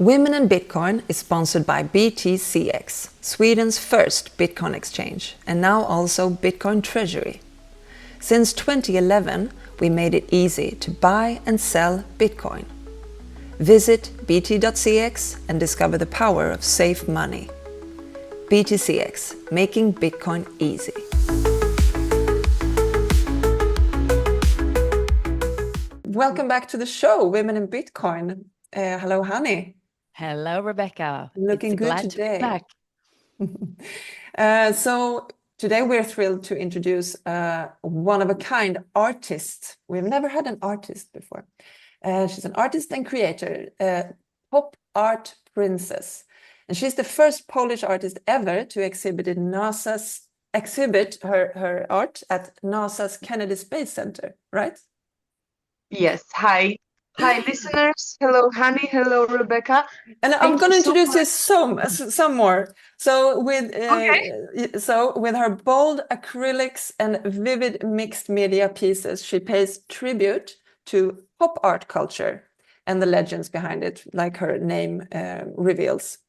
Women in Bitcoin is sponsored by BTCX, Sweden's first Bitcoin exchange, and now also Bitcoin Treasury. Since 2011, we made it easy to buy and sell Bitcoin. Visit bt.cx and discover the power of safe money. BTCX, making Bitcoin easy. Welcome back to the show, Women in Bitcoin. Hello, Hani. Hello, Rebecca. Looking It's good glad today. to be back. So today we're thrilled to introduce one-of-a-kind artist. We've never had an artist before. She's an artist and creator, PopArt Princess. And she's the first Polish artist ever to exhibit her art at NASA's Kennedy Space Center, right? Yes. Hi, listeners. Hello, Hani. Hello, Rebecca. And I'm Thank going to you so introduce much. you some more. So with her bold acrylics and vivid mixed media pieces, she pays tribute to pop art culture and the legends behind it, like her name reveals.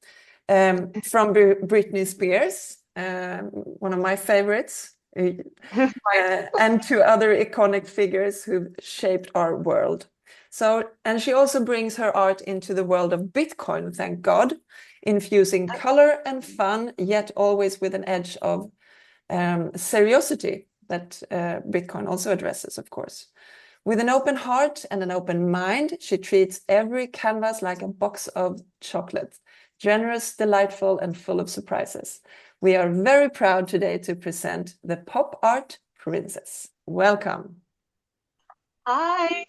From Britney Spears, one of my favorites, and to other iconic figures who've shaped our world. And she also brings her art into the world of Bitcoin, thank God, infusing color and fun, yet always with an edge of seriosity that Bitcoin also addresses, of course. With an open heart and an open mind, she treats every canvas like a box of chocolates, generous, delightful, and full of surprises. We are very proud today to present the PopArt Princess. Welcome. Hi.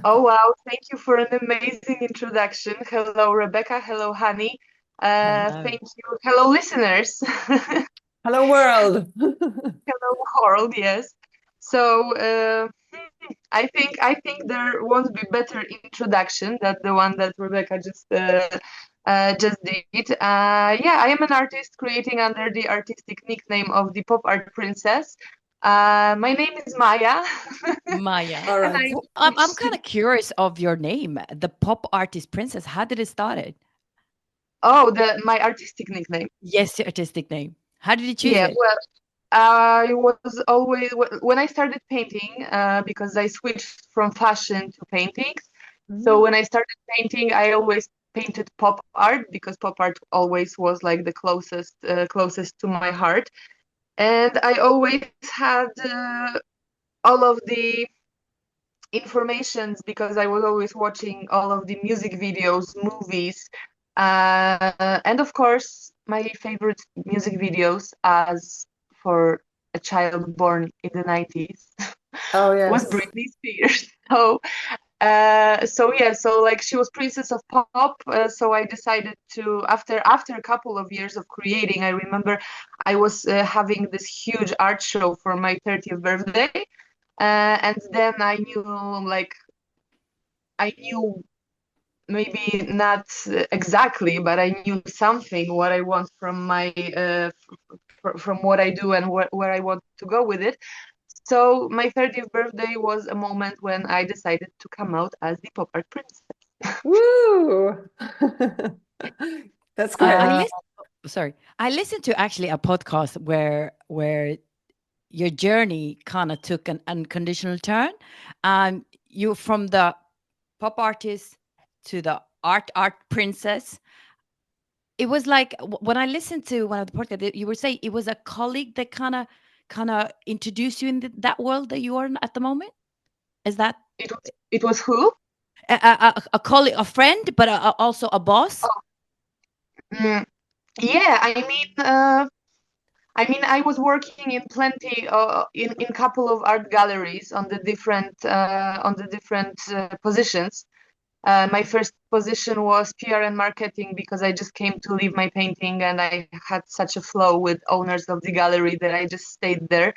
Oh, wow. Thank you for an amazing introduction. Hello, Rebecca. Hello, Hani. Thank you. Hello, listeners. Hello, world. Hello, world. Yes. So I think there won't be better introduction than the one that Rebecca just did. Yeah, I am an artist creating under the artistic nickname of the PopArt Princess. My name is Maja. Maja. All right. I'm kind of curious of your name, the Pop Artist Princess. How did it start? Oh, my artistic nickname. Yes, your artistic name. How did you choose Yeah, it? well, I was always when I started painting, because I switched from fashion to paintings. So when I started painting, I always painted pop art because pop art always was like the closest to my heart. And I always had all of the informations because I was always watching all of the music videos, movies, and of course, my favorite music videos as for a child born in the 90s Oh, yes. was Britney Spears. So like she was princess of pop. So I decided to after a couple of years of creating, I remember I was having this huge art show for my 30th birthday, and then I knew maybe not exactly, but I knew something what I want from my from what I do and where I want to go with it. So my 30th birthday was a moment when I decided to come out as the pop art princess. Woo! That's great. I listened to actually a podcast where your journey kind of took an unconditional turn. You from the pop artist to the art princess. It was like when I listened to one of the podcasts, you were saying it was a colleague that kind of introduced you in that world that you are in at the moment. Is that it was who? A colleague, a friend, but also a boss? Yeah, I mean, I was working in plenty in couple of art galleries on the different positions. My first position was PR and marketing because I just came to leave my painting and I had such a flow with owners of the gallery that I just stayed there.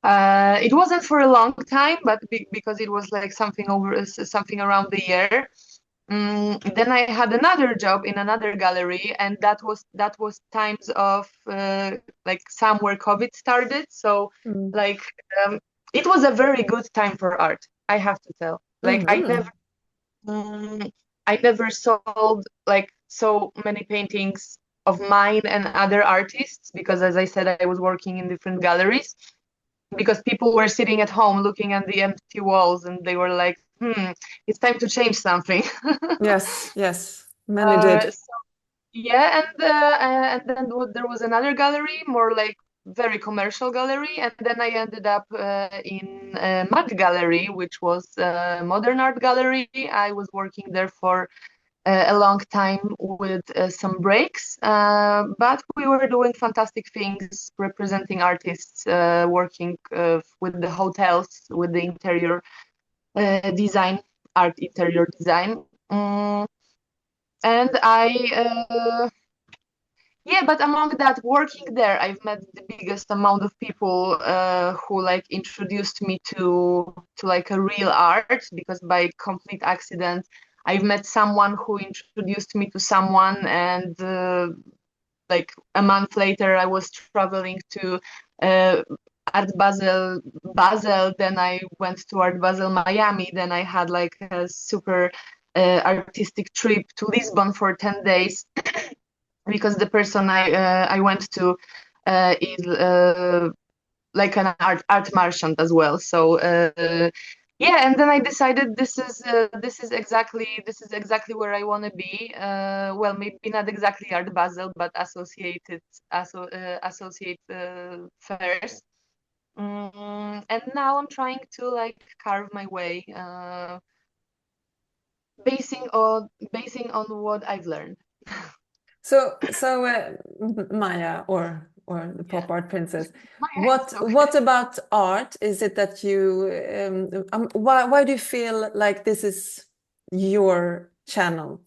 It wasn't for a long time, but because it was like something around the year. Then I had another job in another gallery, and that was times of like somewhere COVID started. So like it was a very good time for art, I have to tell. Like I never I never sold like so many paintings of mine and other artists, because as I said, I was working in different galleries, because people were sitting at home looking at the empty walls and they were like, it's time to change something. Yes, many did. So, yeah, and then there was another gallery, more like very commercial gallery, and then I ended up in Mud Gallery, which was a modern art gallery. I was working there for a long time with some breaks, but we were doing fantastic things, representing artists, working with the hotels, with the interior design, art interior design. And yeah, but among that, working there, I've met the biggest amount of people who like introduced me to like a real art, because by complete accident, I've met someone who introduced me to someone, and like a month later, I was traveling to Art Basel, then I went to Art Basel Miami, then I had like a super artistic trip to Lisbon for 10 days, because the person I went to is like an art merchant as well. So yeah, and then I decided this is exactly where I want to be. Well, maybe not exactly Art Basel, but associate fairs. And now I'm trying to like carve my way, basing on what I've learned. So Maja, or the pop art princess, Maja, it's okay. what about art is it that you why do you feel like this is your channel?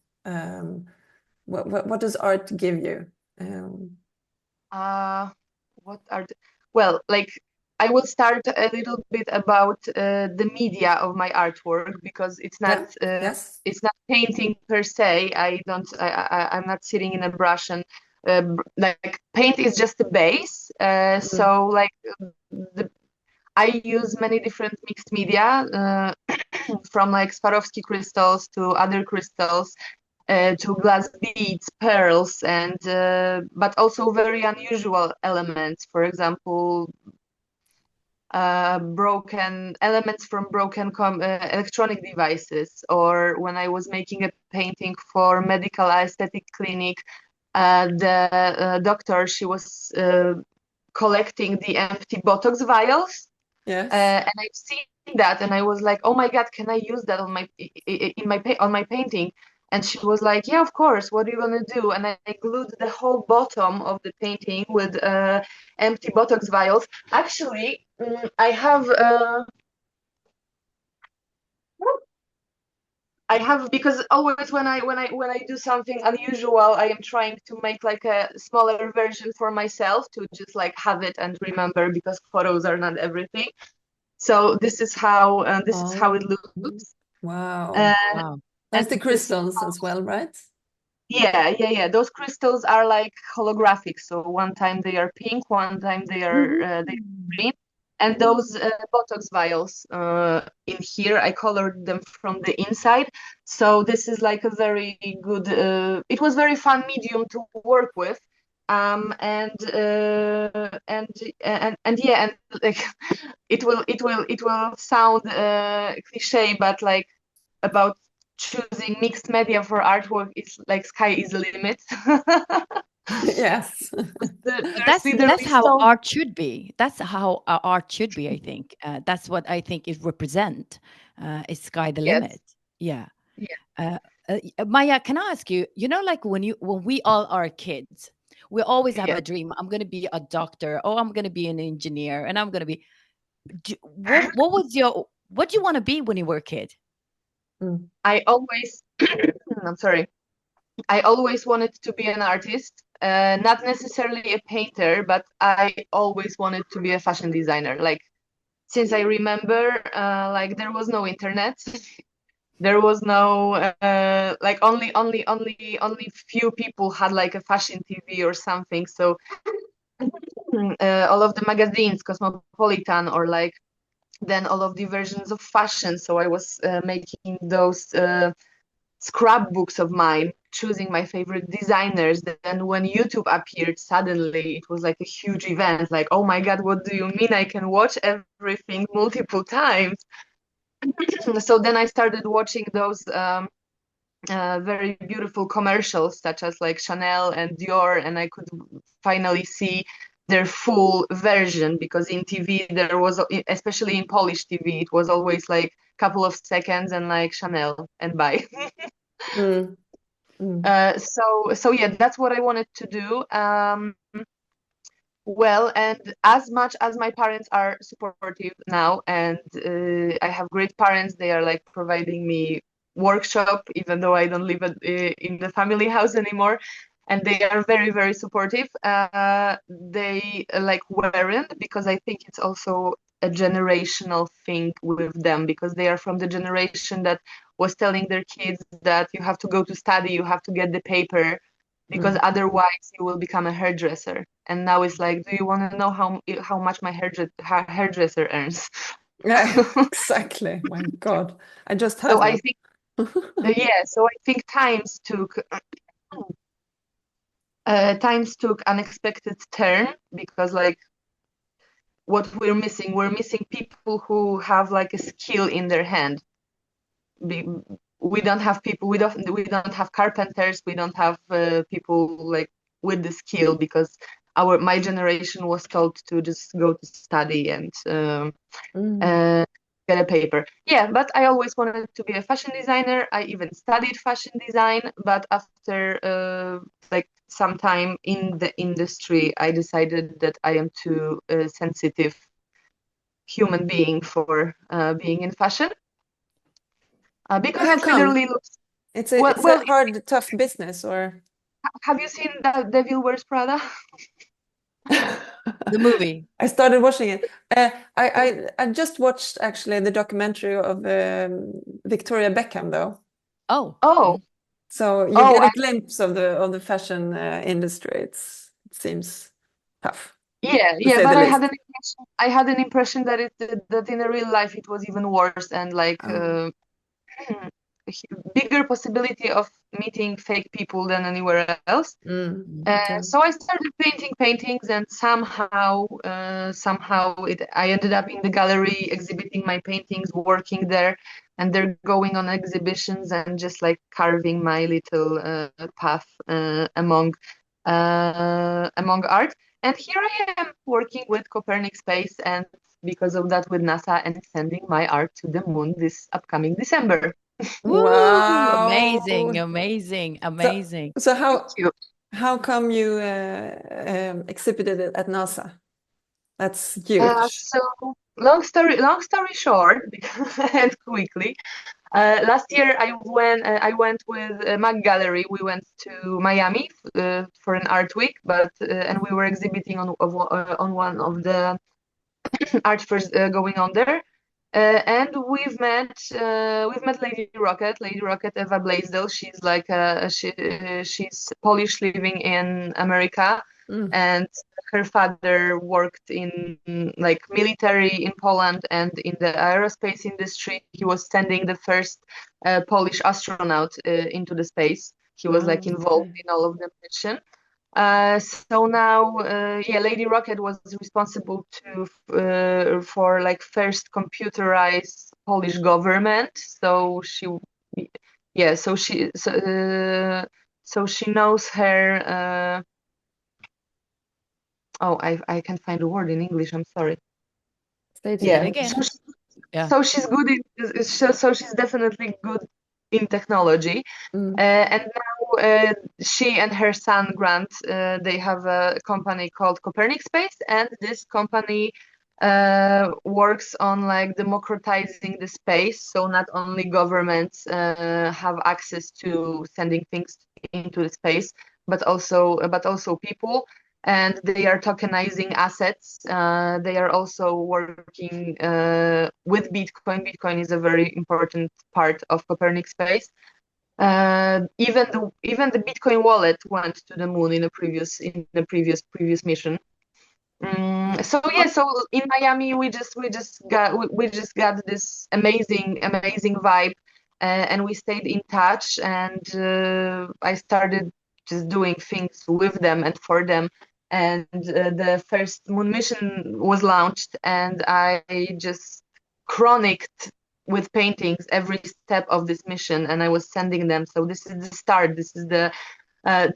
What does art give you? What are well, like I will start a little bit about the media of my artwork, because it's not Yes. it's not painting per se. I'm not sitting in a brush and like paint is just a base. So like I use many different mixed media, from like Swarovski crystals to other crystals, to glass beads, pearls, and but also very unusual elements. For example, broken elements from broken electronic devices. Or when I was making a painting for medical aesthetic clinic, the doctor, she was collecting the empty Botox vials. Yes. And I've seen that, and I was like, "Oh my God, can I use that on my painting?" And she was like, "Yeah, of course. What are you gonna do?" And I glued the whole bottom of the painting with empty Botox vials. Actually, I have, because always when I do something unusual, I am trying to make like a smaller version for myself, to just like have it and remember, because photos are not everything. So this is how it looks. Wow. Wow. That's the crystals as well, right? Yeah. Those crystals are like holographic. So one time they are pink, one time they are green. And those Botox vials in here, I colored them from the inside. So this is like a very good. It was very fun medium to work with. And yeah, and like it will sound cliche, but like about choosing mixed media for artwork, is like sky is the limit. Yes. That's how art should be. That's how art should be, I think. That's what I think it represent. Is sky the limit? Yeah. Maja, can I ask you, like when we all are kids, we always have a dream. I'm going to be a doctor. Oh, I'm going to be an engineer, and I'm going to be. What do you want to be when you were a kid? I'm sorry. I always wanted to be an artist, not necessarily a painter, but I always wanted to be a fashion designer. Like, since I remember, like there was no internet. There was no like only few people had like a fashion TV or something. So all of the magazines, Cosmopolitan, or like then all of the versions of fashion. So I was making those scrapbooks of mine, choosing my favorite designers. Then when YouTube appeared, suddenly it was like a huge event. Like, oh my God, what do you mean I can watch everything multiple times? So then I started watching those very beautiful commercials, such as like Chanel and Dior, and I could finally see their full version, because in TV there was, especially in Polish TV, it was always like a couple of seconds and like Chanel and bye. Mm. Mm. So yeah, that's what I wanted to do. Well, and as much as my parents are supportive now, and I have great parents, they are like providing me workshop, even though I don't live in the family house anymore, and they are very, very supportive. They like weren't, because I think it's also a generational thing with them, because they are from the generation that was telling their kids that you have to go to study, you have to get the paper, because otherwise you will become a hairdresser. And now it's like, do you want to know how much my hairdresser earns? Yeah, exactly. My God, I just had So I one. think, so I think times took unexpected turn, because like what we're missing people who have like a skill in their hand. We don't have people, we don't have carpenters, we don't have people like with the skill, because my generation was told to just go to study and get a paper. Yeah, but I always wanted to be a fashion designer. I even studied fashion design, but after like some time in the industry, I decided that I am too sensitive human being for being in fashion. Because How it come? literally looks It's well. a hard, tough business, or Have you seen The Devil Wears Prada? The movie. I started watching it. I just watched actually the documentary of Victoria Beckham, though. Oh. Oh, So you oh, get a glimpse of the fashion industry. It seems tough, to yeah. say But the I least. had an impression that in real life it was even worse, and like Oh. bigger possibility of meeting fake people than anywhere else. Okay. So I started painting paintings, and somehow I ended up in the gallery exhibiting my paintings, working there, and they're going on exhibitions, and just like carving my little path among art. And here I am working with Copernic Space, and because of that with NASA, and sending my art to the moon this upcoming December. Woo! Wow. Amazing, amazing, So, amazing. so Thank you. how come you exhibited it at NASA? That's huge. So long story short, and quickly, last year I went with Mag Gallery. We went to Miami for an art week, but and we were exhibiting on one of the art fairs going on there. And we've met Lady Rocket Eva Blaisdell. She's like she's Polish living in America, and her father worked in like military in Poland and in the aerospace industry. He was sending the first Polish astronaut into the space. He was like involved in all of the mission. So now, Lady Rocket was responsible for like first computerized Polish government. So she knows her. I can't find a word in English. I'm sorry. Stay Say it tuned. again. Yeah. So she's good so she's definitely good in technology. And now she and her son Grant, they have a company called Copernic Space, and this company works on like democratizing the space. So not only governments have access to sending things into the space, but also people. And they are tokenizing assets. They are also working with Bitcoin. Bitcoin is a very important part of Copernic Space. Even the Bitcoin wallet went to the moon in a previous mission. So in Miami we just got this amazing vibe. and we stayed in touch, and I started just doing things with them and for them. And the first moon mission was launched, and I just chronicled with paintings every step of this mission, and I was sending them. So this is the start, this is the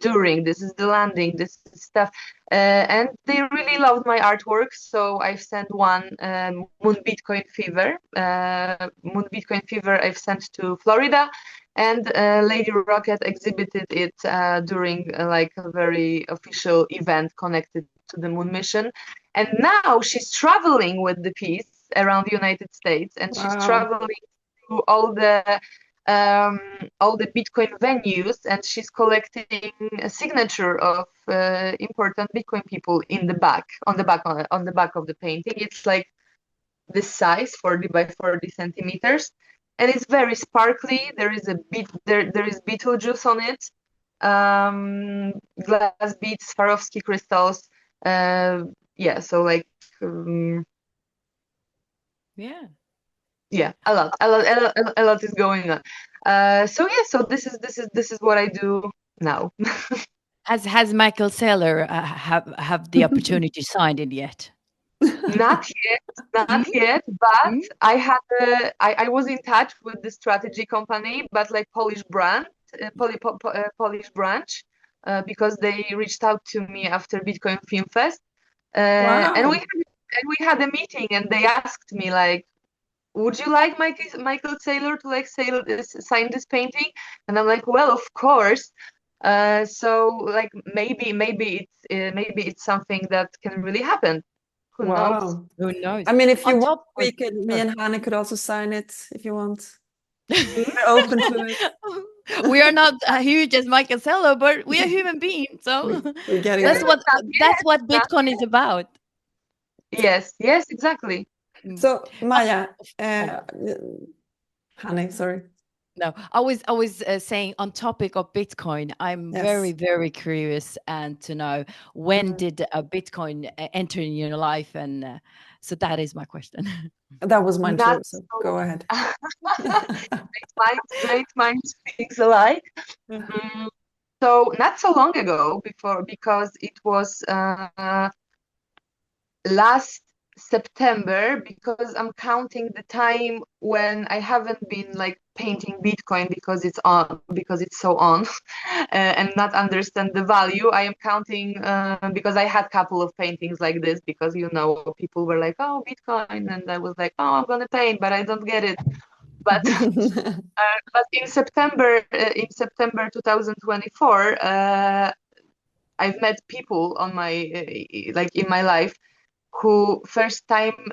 during, this is the landing, this is stuff. And they really loved my artwork, so I've sent one, Moon Bitcoin Fever. Moon Bitcoin Fever I've sent to Florida, and Lady Rocket exhibited it during like a very official event connected to the moon mission. And now she's traveling with the piece around the United States, and she's traveling to all the Bitcoin venues, and she's collecting a signature of important Bitcoin people in the back, on the back of the painting. It's like this size, 40 by 40 centimeters, and it's very sparkly. There is there is Beetlejuice on it, glass beads, Swarovski crystals. Yeah, so like yeah, a lot is going on. So yeah, so this is what I do now. Has Michael Saylor have the opportunity signed it yet? Not yet, but I was in touch with the strategy company, but like Polish brand, Polish branch, because they reached out to me after Bitcoin Film Fest, and we had a meeting, and they asked me like, would you like Michael Saylor to like sign this painting? And I'm like, well, of course. So like maybe it's something that can really happen. Who knows? Who knows? I mean, if you want, me and Hannah could also sign it if you want. We're open to it. We are not huge as Michael Saylor, but we are human beings. So that's what Bitcoin is about. Yes, exactly. So Maja, Honey, sorry. No, I was saying on topic of Bitcoin, I'm very, very curious and to know when did Bitcoin enter in your life, and so that is my question. That was mine too. So go ahead. Great minds think alike. So not so long ago, because it was last September, because I'm counting the time when I haven't been like painting Bitcoin because it's so on and not understand the value. I am counting because I had a couple of paintings like this, because people were like, oh, Bitcoin, and I was like, oh, I'm gonna paint, but I don't get it. But but in September 2024, I've met people on my in my life who first time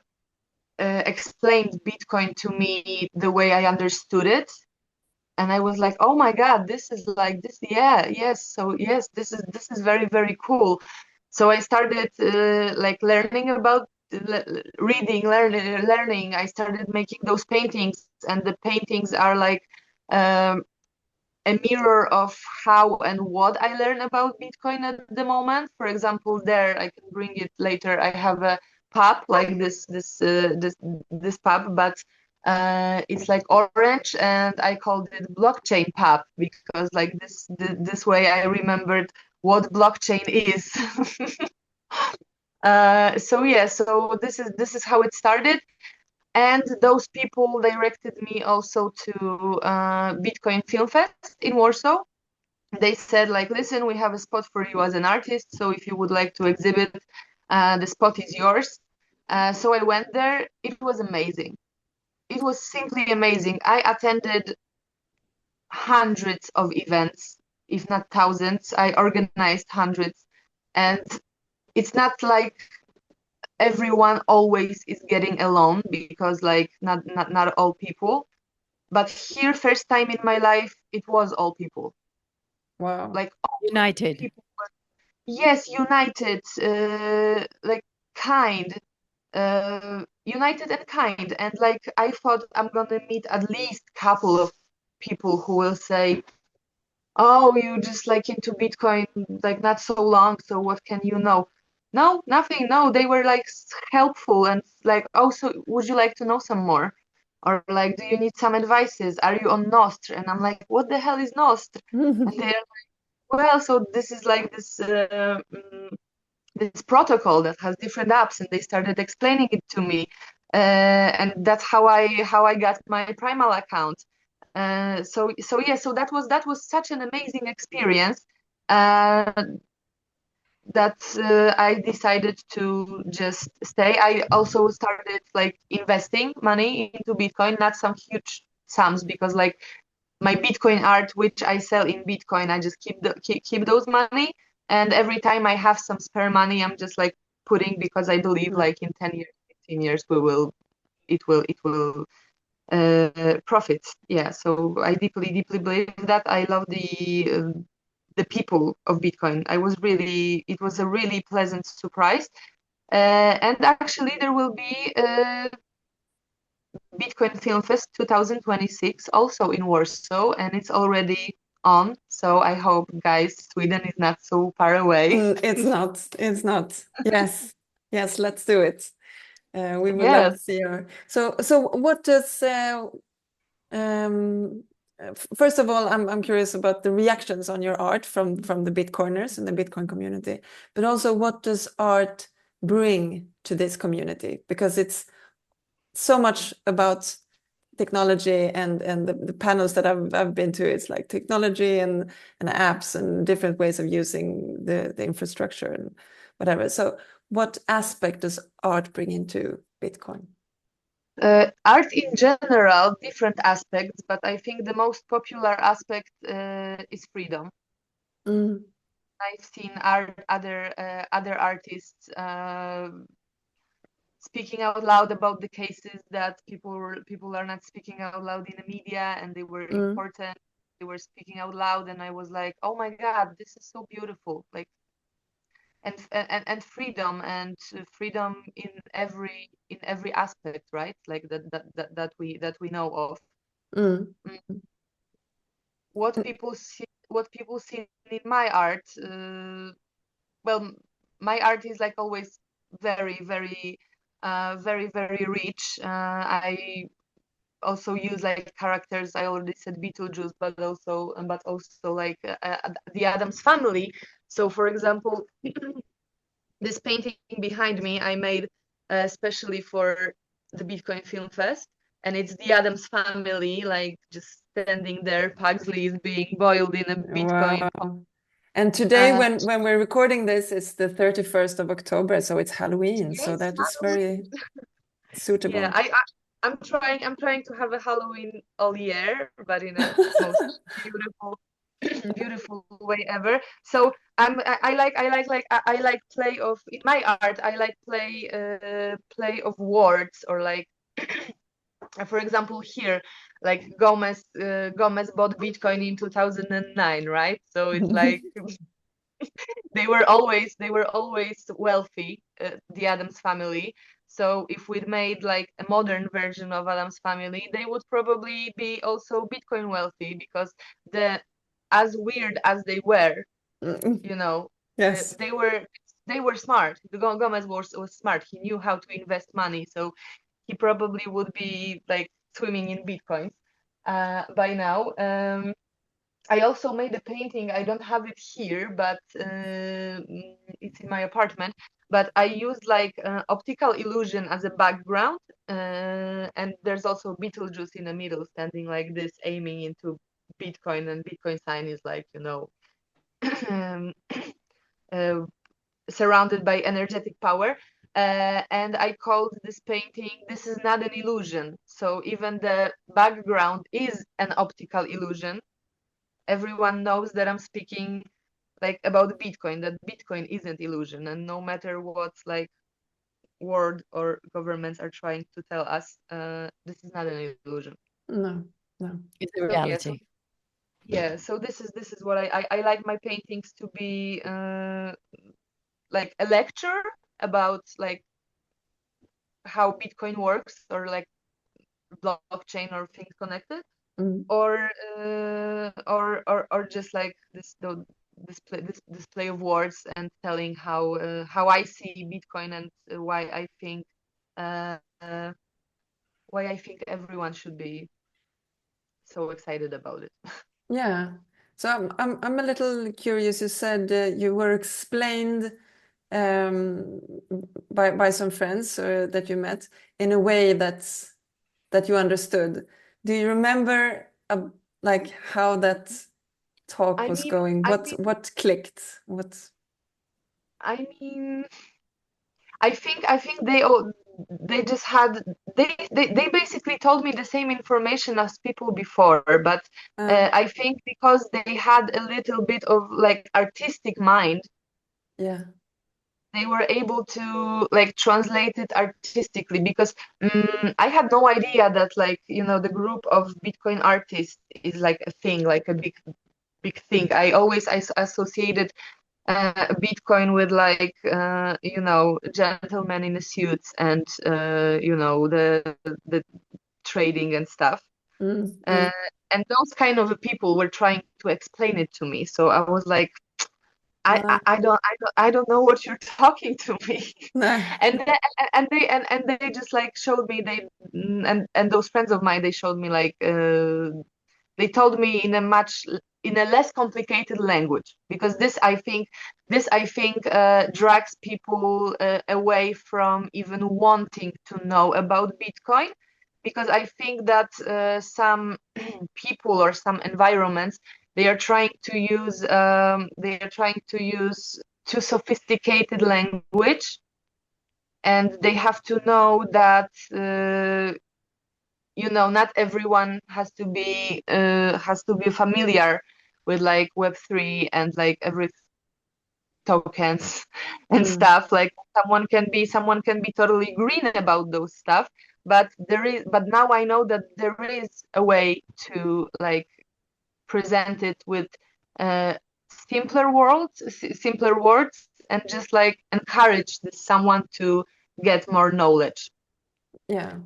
explained Bitcoin to me the way I understood it, and I was like, oh my God, this is like this. This is very, very cool. So I started like learning about learning. I started making those paintings, and the paintings are like a mirror of how and what I learn about Bitcoin at the moment. For example, there, I can bring it later, I have a pub like this pub, but it's like orange, and I called it blockchain pub, because like this way I remembered what blockchain is. So this is how it started. And those people directed me also to Bitcoin Film Fest in Warsaw. They said like, listen, we have a spot for you as an artist, so if you would like to exhibit, the spot is yours. So I went there. It was amazing. It was simply amazing. I attended hundreds of events, if not thousands. I organized hundreds, and it's not like everyone always is getting along, because like not all people, but here, first time in my life, it was all people. Wow. Like united. Yes, united, like kind, united and kind. And like I thought I'm gonna meet at least a couple of people who will say, oh, you just like into Bitcoin like not so long, so what can you know? No, nothing. No, they were like helpful and like, oh, so would you like to know some more? Or like, do you need some advices? Are you on Nostr? And I'm like, what the hell is Nostr? And they're like, well, so this is like this protocol that has different apps, and they started explaining it to me, and that's how I got my Primal account. So that was such an amazing experience, uh, that I decided to just stay. I also started like investing money into Bitcoin, not some huge sums, because like my Bitcoin art, which I sell in Bitcoin, I just keep those money. And every time I have some spare money, I'm just like putting, because I believe like in 10 years, 15 years, it will profit. Yeah. So I deeply believe that. I love the people of Bitcoin. It was a really pleasant surprise. And actually, there will be Bitcoin Film Fest 2026 also in Warsaw, and it's already on. So I hope, guys, Sweden is not so far away. It's not. It's not. Yes. Yes, let's do it. We would love to Yes. see her. So what does first of all, I'm curious about the reactions on your art from the Bitcoiners and the Bitcoin community, but also what does art bring to this community? Because it's so much about technology, and the panels that I've been to, it's like technology and apps and different ways of using the infrastructure and whatever. So what aspect does art bring into Bitcoin? Art in general, different aspects, but I think the most popular aspect is freedom. Mm. I've seen other artists speaking out loud about the cases that people are not speaking out loud in the media, and they were important. They were speaking out loud, and I was like, oh my God, this is so beautiful. Like, and freedom, and freedom in every aspect, right? Like that we know of. Mm. What people see in my art, well, my art is like always very very rich. I also use like characters. I already said Beetlejuice, but also like the Addams Family. So for example, this painting behind me I made especially for the Bitcoin Film Fest, and it's the Addams Family, like just standing there. Pugsley is being boiled in a Bitcoin. Wow. And today, when we're recording this, it's the 31st of October, so it's Halloween. So that is very suitable. Yeah, I'm trying to have a Halloween all year, but in a most beautiful way ever. So I like play of, in my art, I like play of words, or like for example here, like Gomez bought Bitcoin in 2009, right? So it's like they were always wealthy, the Addams Family. So if we'd made like a modern version of Addams Family, they would probably be also Bitcoin wealthy, because as weird as they were, you know, Yes. they were smart. Gomez was smart. He knew how to invest money, so he probably would be like swimming in Bitcoins by now. I also made a painting. I don't have it here, but it's in my apartment. But I used like optical illusion as a background, and there's also Beetlejuice in the middle, standing like this, aiming into Bitcoin, and Bitcoin sign is like, uh, surrounded by energetic power. And I called this painting "This is not an illusion." So even the background is an optical illusion. Everyone knows that I'm speaking like about Bitcoin, that Bitcoin isn't illusion, and no matter what like world or governments are trying to tell us, this is not an illusion. No. It's a reality. So this is what I like my paintings to be like a lecture about like how Bitcoin works, or like blockchain or things connected, or just like this play of words, and telling how I see Bitcoin, and why I think I think everyone should be so excited about it. Yeah. So I'm a little curious. You said you were explained by some friends that you met in a way that you understood. Do you remember like how that talk was going? What clicked? What? I mean, I think they just had they basically told me the same information as people before, but I think because they had a little bit of like artistic mind, yeah, they were able to like translate it artistically, because I had no idea that, like, you know, the group of Bitcoin artists is like a thing, like a big thing. I always associated Bitcoin with like you know, gentlemen in the suits and you know, the trading and stuff. And those kind of people were trying to explain it to me. So I was like, I don't know what you're talking to me. no. And they just like showed me, and those friends of mine, they showed me like they told me in a less complicated language, because this I think drags people away from even wanting to know about Bitcoin, because I think that some people or some environments, they are trying to use too sophisticated language, and they have to know that you know, not everyone has to be familiar with like Web3 and like every tokens and stuff. Like someone can be totally green about those stuff, but now I know that there is a way to like present it with simpler words, and just like encourage someone to get more knowledge. Yeah.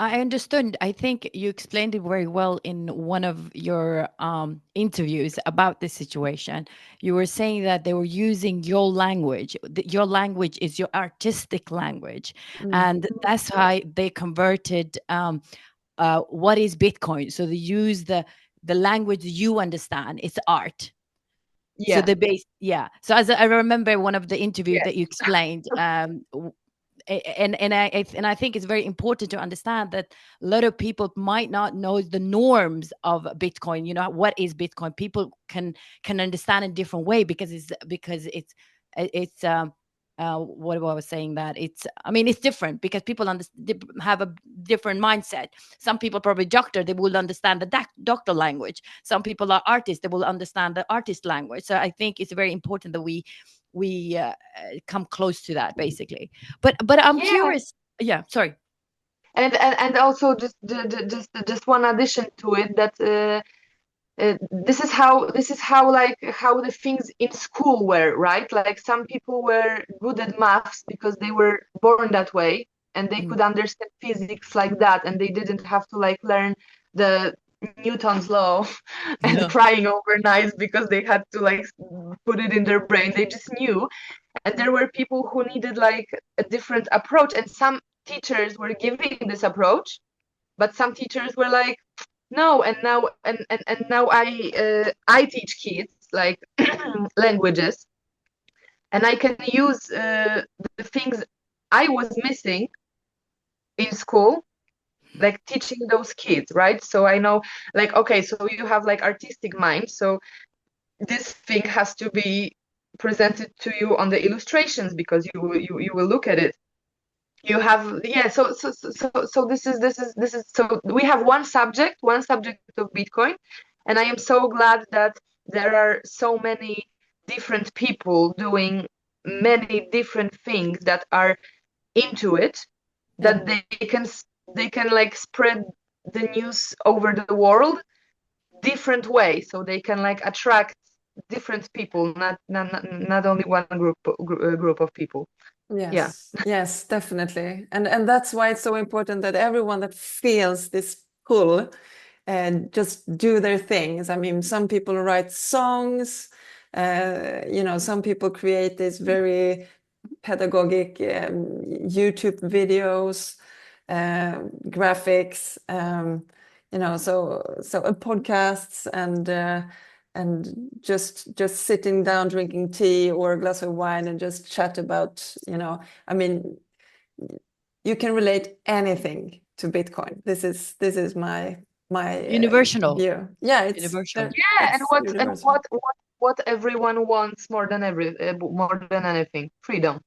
I understood. I think you explained it very well in one of your interviews about this situation. You were saying that they were using your language. Your language is your artistic language. And that's how they converted what is Bitcoin. So they use the language you understand. It's art. Yeah. So the base, yeah. So as I remember one of the interviews Yes. that you explained, and I think it's very important to understand that a lot of people might not know the norms of Bitcoin. You know, what is Bitcoin? People can understand in different way, because it's what I was saying, that I mean, it's different because people have a different mindset. Some people probably doctor, they will understand the doctor language. Some people are artists, they will understand the artist language. So I think it's very important that we come close to that, basically. But I'm curious. Yeah, sorry. And also just one addition to it, that this is how the things in school were, right? Like some people were good at maths because they were born that way, and they could understand physics like that, and they didn't have to like learn the Newton's law and crying overnight because they had to like put it in their brain. They just knew. And there were people who needed like a different approach, and some teachers were giving this approach, but some teachers were like, no. And now I teach kids like languages, and I can use the things I was missing in school, like teaching those kids, right? So I know, like, okay, so you have like artistic mind, so this thing has to be presented to you on the illustrations, because you will look at it. You have, yeah, so this is so we have one subject of Bitcoin, and I am so glad that there are so many different people doing many different things that are into it, that they can like spread the news over the world different way, so they can like attract different people, not only one group of people. Yes, yes, definitely. And that's why it's so important that everyone that feels this pull and just do their things. I mean, some people write songs, you know, some people create these very pedagogic YouTube videos. graphics, so podcasts and just sitting down drinking tea or a glass of wine and just chat about, I mean, you can relate anything to Bitcoin. This is my Universal. view. Yeah, it's universal. And universal. what everyone wants more than anything, freedom.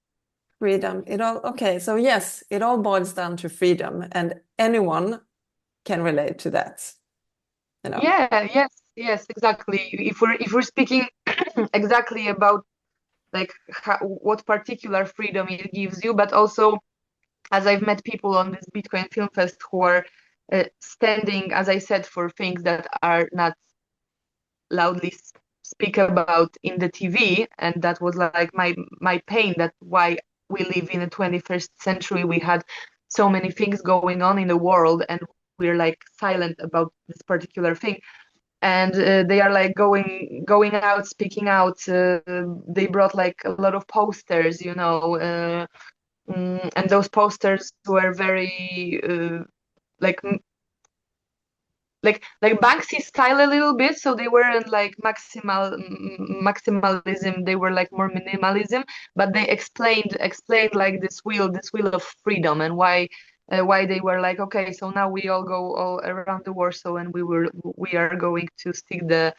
Freedom. So yes, it all boils down to freedom, and anyone can relate to that. Yeah, yes, exactly. If we're speaking exactly about like what particular freedom it gives you, but also, as I've met people on this Bitcoin Film Fest who are standing, as I said, for things that are not loudly speak about in the TV, and that was like my pain. That why we live in the 21st century. We had so many things going on in the world, and we're like silent about this particular thing. And they are like going out, speaking out. They brought like a lot of posters, and those posters were very like Banksy style a little bit, so they weren't like maximalism, they were like more minimalism, but they explained like this wheel of freedom, and why they were like, okay, so now we all go all around the Warsaw, and we are going to stick the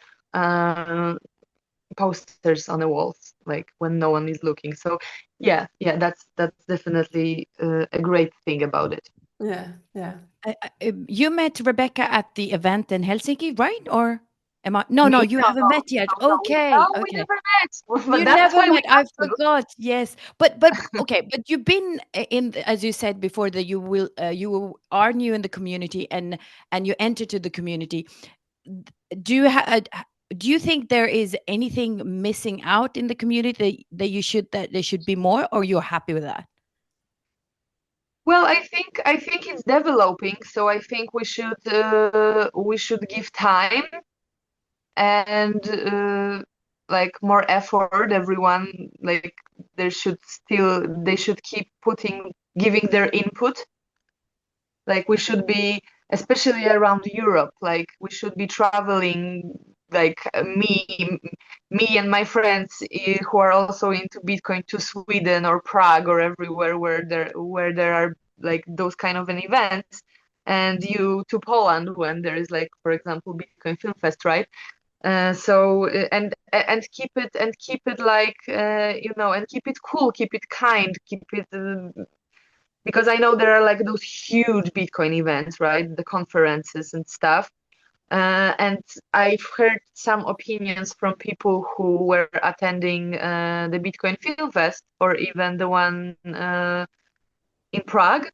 posters on the walls, like when no one is looking. So yeah, that's definitely a great thing about it. Yeah. You met Rebecca at the event in Helsinki, right? Or am I? No, you haven't met yet. Okay. No, we never met. But You that's never why met. I forgot. Yes, but okay. But you've been as you said before, that you are new in the community, and you enter to the community. Do you do you think there is anything missing out in the community that there should be more, or you're happy with that? Well, I think it's developing, so I think we should give time and like more effort. Everyone, like they should keep giving their input. Like we should be, especially around Europe, like we should be traveling, like me and my friends who are also into Bitcoin, to Sweden or Prague or everywhere where there are like those kind of an events, and you to Poland when there is, like, for example, Bitcoin Film Fest, right? So and keep it like and keep it cool, keep it kind, keep it because I know there are like those huge Bitcoin events, right? The conferences and stuff. And I've heard some opinions from people who were attending the Bitcoin Film Fest, or even the one in Prague.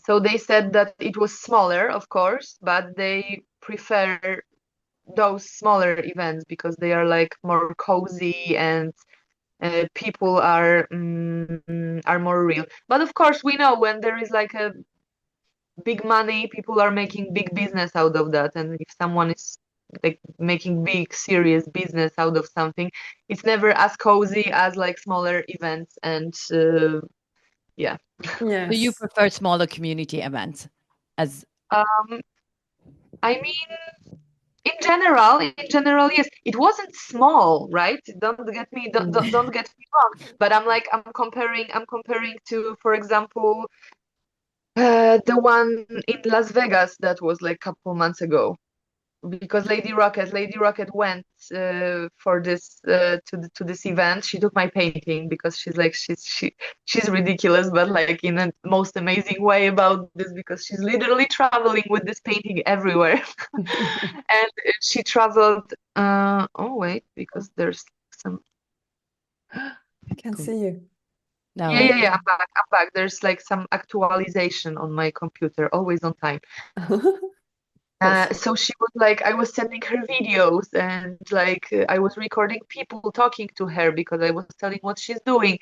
So they said that it was smaller, of course, but they prefer those smaller events because they are like more cozy, and people are more real. But of course, we know when there is like a big money, people are making big business out of that, and if someone is like making big serious business out of something, it's never as cozy as like smaller events. And yeah. Yes. So you prefer smaller community events as I mean, in general, yes. It wasn't small, right? Don't get me wrong. But I'm comparing to, for example, the one in Las Vegas that was like a couple months ago, because Lady Rocket went for this to this event. She took my painting because she's ridiculous, but like in a most amazing way about this, because she's literally traveling with this painting everywhere. And she traveled. Oh wait, because there's some. I can see you. no? Yeah. I'm back. There's like some actualization on my computer, always on time. So she was like, I was sending her videos, and like I was recording people talking to her because I was telling what she's doing,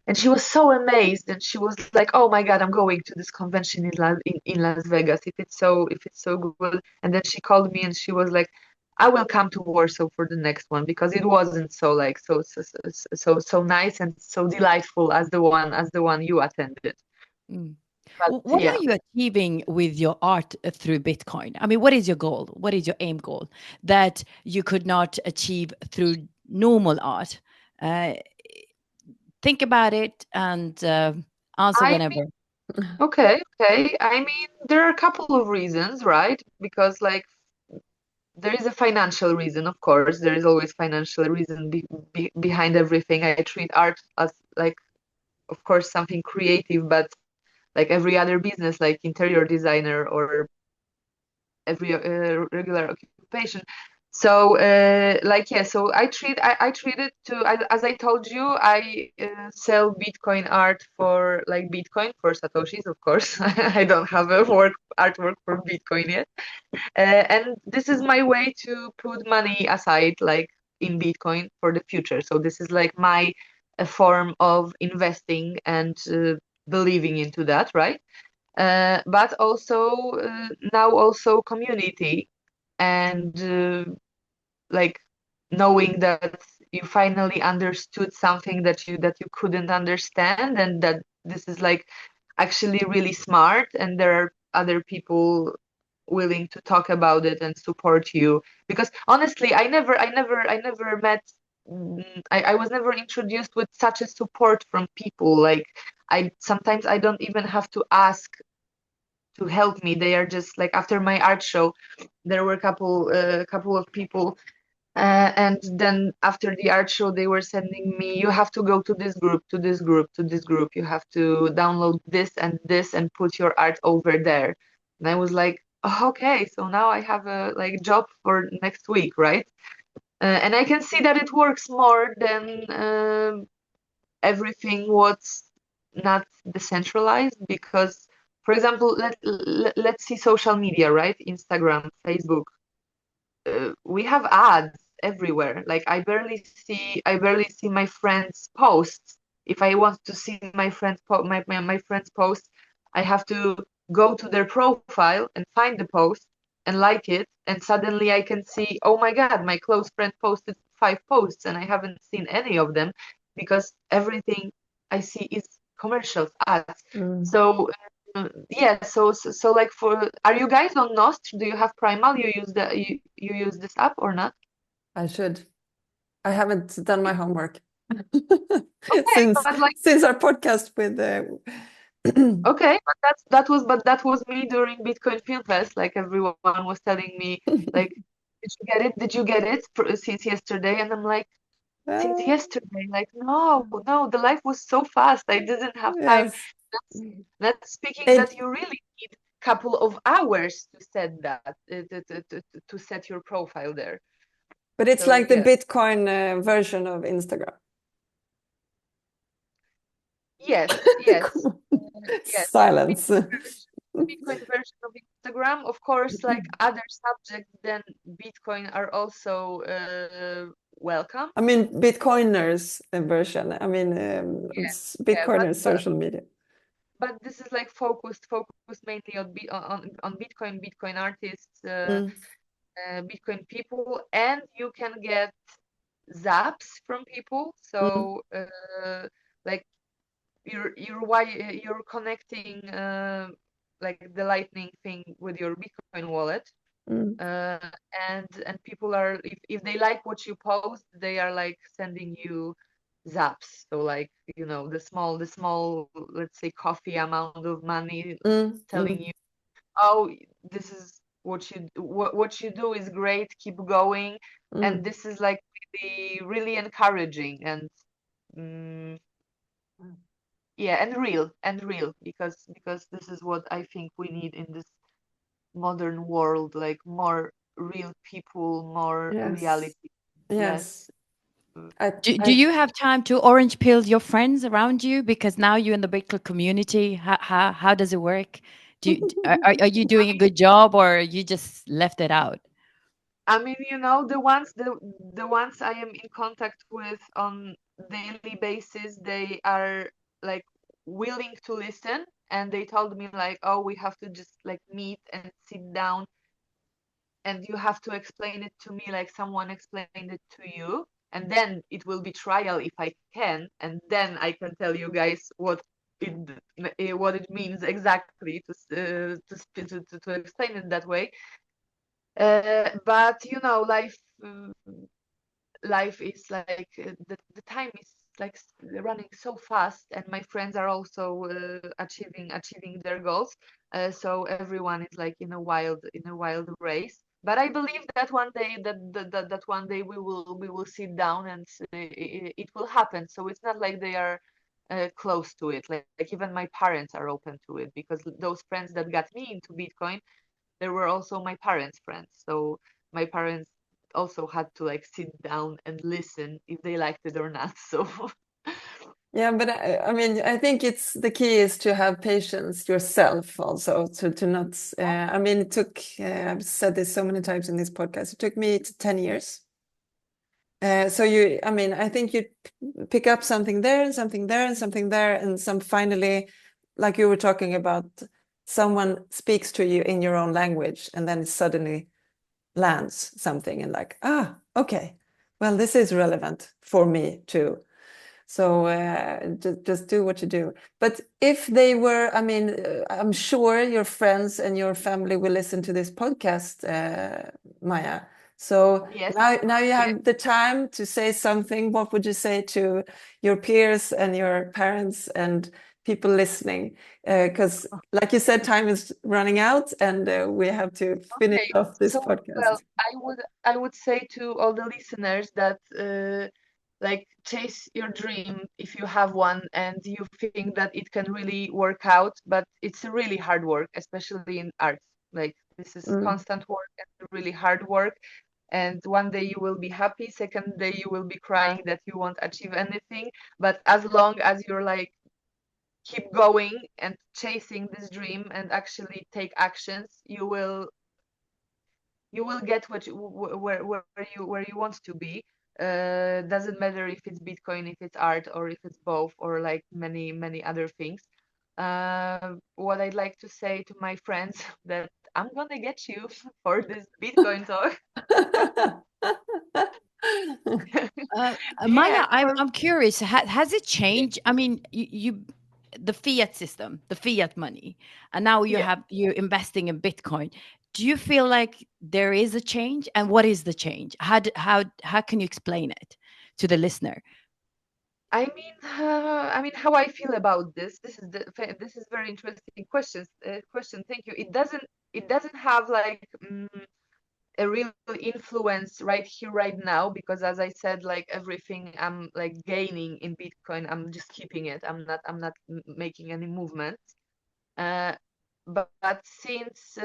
and she was so amazed, and she was like, "Oh my God, I'm going to this convention in Las Vegas. If it's so good." And then she called me, and she was like, "I will come to Warsaw for the next one because it wasn't so like so nice and so delightful as the one you attended." But What yeah, are you achieving with your art through Bitcoin? I mean, what is your goal? What is your aim goal that you could not achieve through normal art? Uh, think about it and answer I whenever. mean, okay. I mean, there are a couple of reasons, right? Because like there is a financial reason, of course. There is always financial reason behind everything. I treat art as like, of course, something creative, but like every other business, like interior designer or every regular occupation. So like yeah, so I treat it to as I told you, I sell Bitcoin art for like Bitcoin for Satoshis, of course. I don't have a artwork for Bitcoin yet. And this is my way to put money aside, like in Bitcoin for the future. So this is like my form of investing and believing into that, right? But also now also community and like knowing that you finally understood something that you couldn't understand, and that this is like actually really smart, and there are other people willing to talk about it and support you. Because honestly, I never met I was never introduced with such a support from people. Like I sometimes I don't even have to ask to help me. They are just like after my art show, there were a couple of people, and then after the art show, they were sending me, you have to go to this group, to this group, to this group. You have to download this and put your art over there. And I was like, oh, okay, so now I have a like job for next week, right? And I can see that it works more than everything what's not decentralized, because for example let's see social media, right? Instagram, Facebook, we have ads everywhere. Like I barely see my friends posts. If I want to see my my friends post, I have to go to their profile and find the post and like it, and suddenly I can see, oh my God, my close friend posted 5 posts and I haven't seen any of them, because everything I see is commercials, ads. So yeah, so like for, are you guys on Nost? Do you have Primal? You use this app or not? I should. I haven't done my homework Okay, but like since our podcast with okay, but that was me during Bitcoin Film Fest. Like everyone was telling me, like, did you get it? Did you get it since yesterday? And I'm like, since yesterday, like no, the life was so fast. I didn't have time. yes. That's speaking that It, you really need couple of hours to set that to set your profile there. but it's So like the yes, Bitcoin version of Instagram. yes. Yes, Silence. Bitcoin version of Instagram. Of course, like other subjects than Bitcoin are also welcome. I mean, Bitcoiners version. I mean, Yeah, it's yeah, Bitcoiners social media. but this is like focused mainly on on Bitcoin, Bitcoin artists, Bitcoin people, and you can get zaps from people. So like you're connecting like the Lightning thing with your Bitcoin wallet, uh, and people are, if they like what you post, they are like sending you zaps. So like, you know, the small, let's say, coffee amount of money, telling you, oh, this is what you do is great, keep going. And this is like really encouraging and mm, yeah, and real, because this is what I think we need in this modern world, like more real people, more Yes. reality, less. Yes. Do you have time to orange pill your friends around you? Because now you're in the Bitcoin community. How does it work? Are you doing a good job, or you just left it out? I mean, you know, the ones I am in contact with on daily basis, they are like willing to listen, and they told me like, oh, we have to just like meet and sit down, and you have to explain it to me like someone explained it to you, and then it will be trial if I can, and then I can tell you guys what what it means exactly to explain it that way. But you know, life is like the time is like running so fast, and my friends are also achieving their goals. So everyone is like in a wild race. But I believe that one day that one day we will sit down and it will happen. So it's not like they are close to it. Like even my parents are open to it, because those friends that got me into Bitcoin, they were also my parents' friends. So my parents also had to like sit down and listen if they liked it or not. So Yeah, but I mean, I think it's the key is to have patience yourself also to not. I mean, it took. I've said this so many times in this podcast. It took me 10 years. So I mean, I think you pick up something there and something there and something there, and some finally, like you were talking about, someone speaks to you in your own language, and then it suddenly lands something, and like, okay, well, this is relevant for me too. So just do what you do. But if they were, I mean, I'm sure your friends and your family will listen to this podcast, Maja. So yes, now you yes. have the time to say something. What would you say to your peers and your parents and people listening? Because, like you said, time is running out, and we have to finish Okay. off this So, well, podcast. I would say to all the listeners that like chase your dream if you have one and you think that it can really work out, but it's really hard work, especially in arts. Like this is Mm. constant work and really hard work. And one day you will be happy, second day you will be crying that you won't achieve anything. But as long as you're like keep going and chasing this dream and actually take actions, you will get where you want to be. Doesn't matter if it's Bitcoin, if it's art, or if it's both, or like many other things. What I'd like to say to my friends that I'm gonna get you for this Bitcoin talk. Maja, Yeah, I'm curious. Has it changed? I mean, the fiat system, the fiat money, and now yeah. you're investing in Bitcoin. Do you feel like there is a change, and what is the change? How can you explain it to the listener? I mean, how I feel about this. This is very interesting question. Thank you. It doesn't have like a real influence right here, right now, because as I said, like everything I'm like gaining in Bitcoin, I'm just keeping it. I'm not making any movements. Uh, but since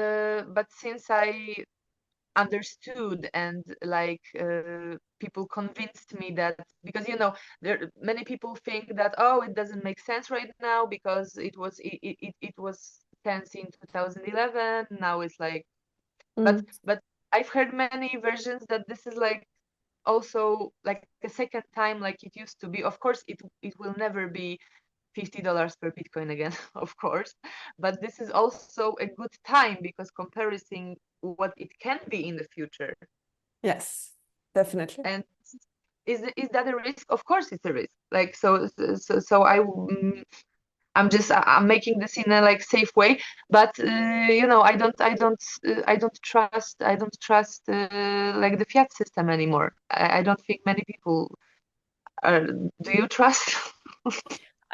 I understood and like people convinced me that, because there many people think that, oh, it doesn't make sense right now because it was tense in 2011, now it's like, but Mm. but I've heard many versions that this is like also like a second time like it used to be. Of course it will never be $50 per Bitcoin again, of course. But this is also a good time because comparison what it can be in the future. Yes, definitely. And is that a risk? Of course, it's a risk. Like so I'm making this in a like safe way, but I don't trust like the fiat system anymore. I don't think many people are. Do you trust?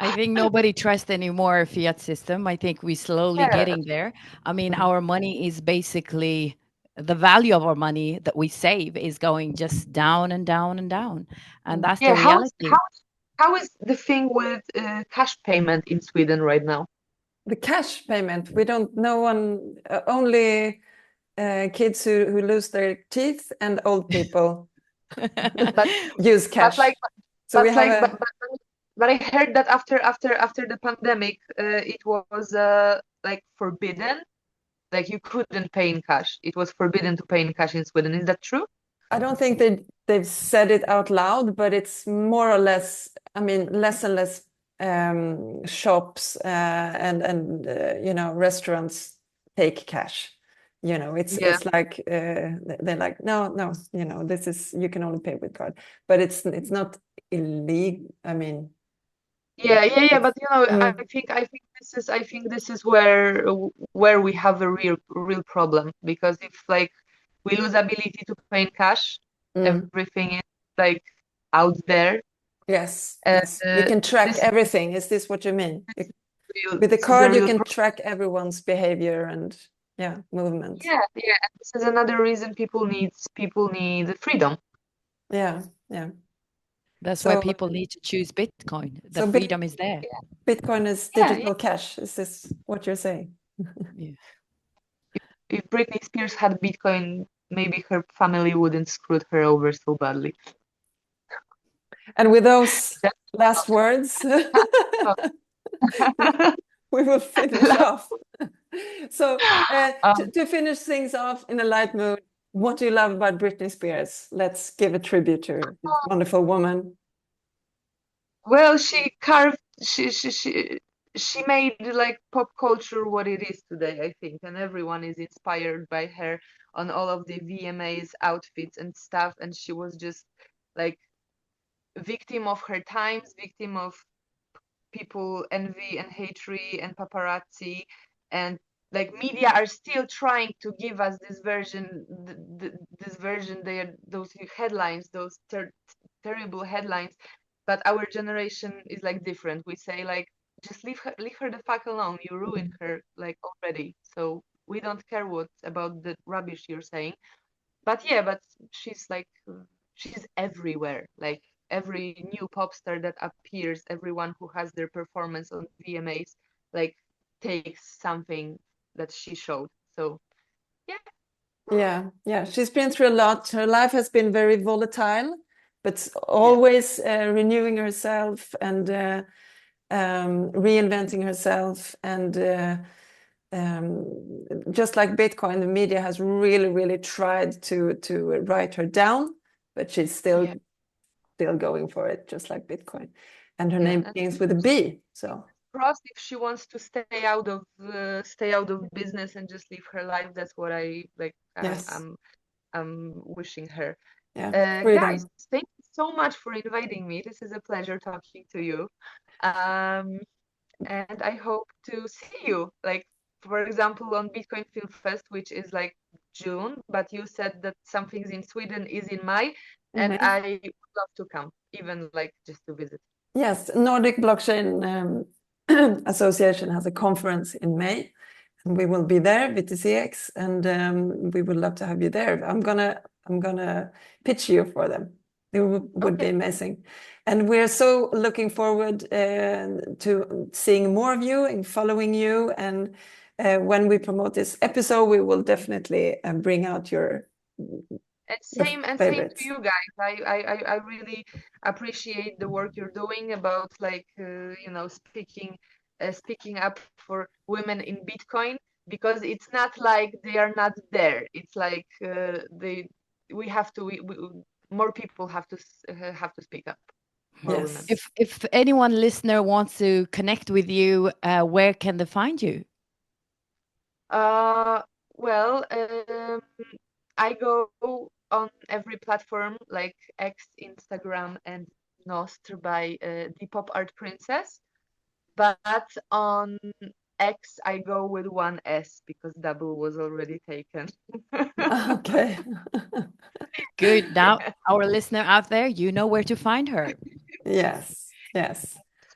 I think nobody trusts anymore fiat system. I think we're slowly Yeah. getting there. I mean, our money is basically the value of our money that we save is going just down and down and down, and that's Yeah. the How is reality. how is the thing with cash payment in Sweden right now? The cash payment, we don't, no one, only kids who lose their teeth and old people But use but cash. like So we but have like but, a, but, but I heard that after the pandemic, it was like forbidden. Like you couldn't pay in cash. It was forbidden to pay in cash in Sweden. Is that true? I don't think they've said it out loud, but it's more or less, I mean, less and less shops and restaurants take cash. Yeah. It's like they're like, no, this is, you can only pay with card, but it's not illegal. I mean, Yeah. But I Mm, think this is where we have a real problem, because if like we lose ability to pay in cash, mm. everything is like out there, Yes, and yes. You can track this everything. Is this what you mean? With the this is a card, you real can problem. track everyone's behavior and movement. Yeah. And this is another reason people need freedom. Yeah, yeah. That's why So, people need to choose Bitcoin. The so freedom is there. Bitcoin is Yeah. digital cash. Is this what you're saying? Yeah. If Britney Spears had Bitcoin, maybe her family wouldn't screwed her over so badly. And with those That's last words, we will finish off. So, to finish things off in a light mood, what do you love about Britney Spears? Let's give a tribute to this wonderful woman. Well, she made like pop culture what it is today, I think, and everyone is inspired by her on all of the VMAs, outfits and stuff. And she was just like victim of her times, victim of people envy and hatred and paparazzi, and like media are still trying to give us this version, this version. They are those headlines, those terrible headlines, but our generation is like different. We say like, just leave her the fuck alone. You ruined her like already. So we don't care what about the rubbish you're saying. But yeah, but she's like, she's everywhere. Like every new pop star that appears, everyone who has their performance on VMAs, like takes something that she showed. So Yeah. She's been through a lot. Her life has been very volatile, but always renewing herself and reinventing herself. And just like Bitcoin, the media has really tried to write her down, but she's still going for it, just like Bitcoin. And her name begins with a B. So crossed, if she wants to stay out of business and just live her life, that's what I like. yes, I'm wishing her. freedom. Guys, thank you so much for inviting me. This is a pleasure talking to you. And I hope to see you, like, for example, on Bitcoin Film Fest, which is like June, but you said that something's in Sweden is in May, and I would love to come, even like just to visit. Yes, Nordic Blockchain Association has a conference in May, and we will be there, BTCX, and we would love to have you there. I'm gonna pitch you for them. It would be amazing, and we're so looking forward to seeing more of you and following you. And when we promote this episode, we will definitely bring out your same favorites. to you guys. I really appreciate the work you're doing about like speaking up for women in Bitcoin, because it's not like they are not there. It's like more people have to speak up for women. If anyone listener wants to connect with you, where can they find you? Well, I go on every platform like X, Instagram, and Nostr by the PopArt Princess. But on X, I go with one S because double was already taken. Okay. Good. Now, our listener out there, you know where to find her. Yes.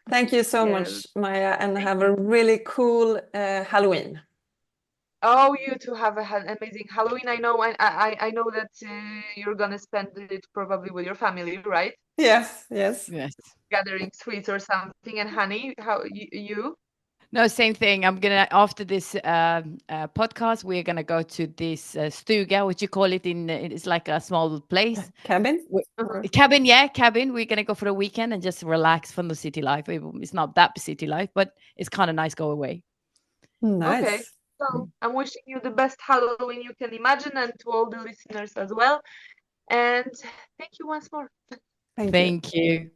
Thank you so much, Maja, and have a really cool Halloween. Oh, you two have an amazing Halloween. I know that you're gonna spend it probably with your family, right? Yes. Gathering sweets or something. And honey, how you? No, same thing. I'm gonna, after this podcast, we're gonna go to this stuga, what you call it it's like a small place. Cabin? Cabin, yeah, cabin. We're gonna go for a weekend and just relax from the city life. It's not that city life, but it's kind of nice go away. Nice. Okay. So I'm wishing you the best Halloween you can imagine, and to all the listeners as well. And thank you once more. Thank you. Thank you.